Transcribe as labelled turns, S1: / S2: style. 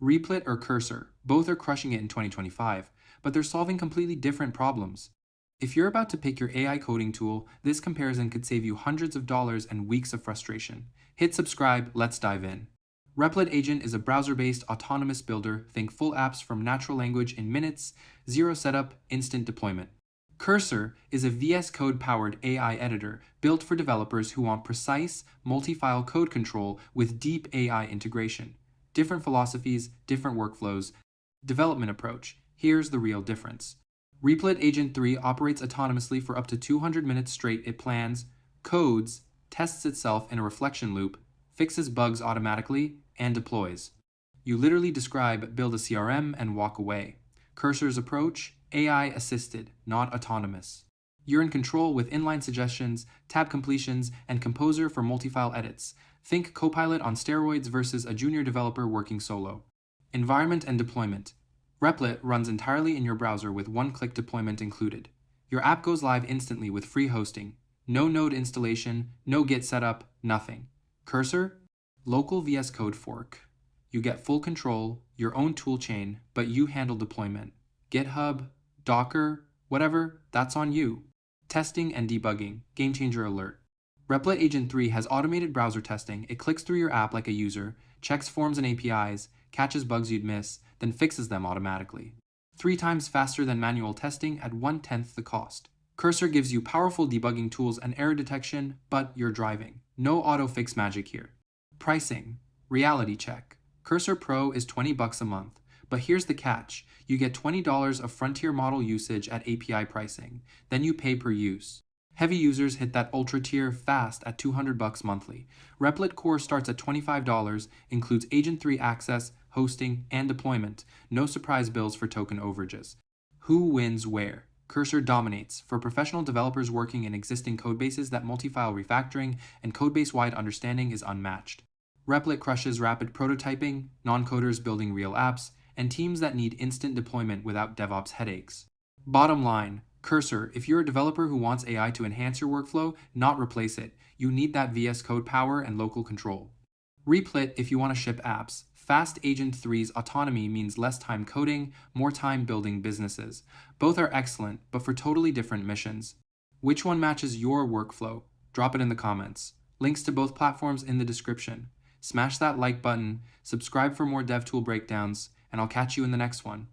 S1: Replit or Cursor, both are crushing it in 2025, but they're solving completely different problems. If you're about to pick your AI coding tool, this comparison could save you hundreds of dollars and weeks of frustration. Hit subscribe, let's dive in. Replit Agent is a browser-based autonomous builder. Think full apps from natural language in minutes, zero setup, instant deployment. Cursor is a VS Code-powered AI editor built for developers who want precise, multi-file code control with deep AI integration. Different philosophies, different workflows. Development approach. Here's the real difference. Replit Agent 3 operates autonomously for up to 200 minutes straight. It plans, codes, tests itself in a reflection loop, fixes bugs automatically, and deploys. You literally describe, build a CRM, and walk away. Cursor's approach, AI assisted, not autonomous. You're in control with inline suggestions, tab completions, and Composer for multi-file edits. Think Copilot on steroids versus a junior developer working solo. Environment and deployment. Replit runs entirely in your browser with one-click deployment included. Your app goes live instantly with free hosting. No node installation, no Git setup, nothing. Cursor? Local VS Code fork. You get full control, your own toolchain, but you handle deployment. GitHub, Docker, whatever, that's on you. Testing and debugging, game changer alert. Replit Agent 3 has automated browser testing. It clicks through your app like a user, checks forms and APIs, catches bugs you'd miss, then fixes them automatically. 3 times faster than manual testing at 1/10 the cost. Cursor gives you powerful debugging tools and error detection, but you're driving. No auto-fix magic here. Pricing. Reality check. Cursor Pro is $20 a month. But here's the catch. You get $20 of frontier model usage at API pricing. Then you pay per use. Heavy users hit that ultra tier fast at $200 monthly. Replit Core starts at $25, includes Agent 3 access, hosting, and deployment. No surprise bills for token overages. Who wins where? Cursor dominates. For professional developers working in existing codebases, that multi-file refactoring and codebase-wide understanding is unmatched. Replit crushes rapid prototyping, non-coders building real apps, and teams that need instant deployment without DevOps headaches. Bottom line, Cursor, if you're a developer who wants AI to enhance your workflow, not replace it, you need that VS Code power and local control. Replit if you want to ship apps. Fast Agent 3's autonomy means less time coding, more time building businesses. Both are excellent, but for totally different missions. Which one matches your workflow? Drop it in the comments. Links to both platforms in the description. Smash that like button, subscribe for more DevTool breakdowns, and I'll catch you in the next one.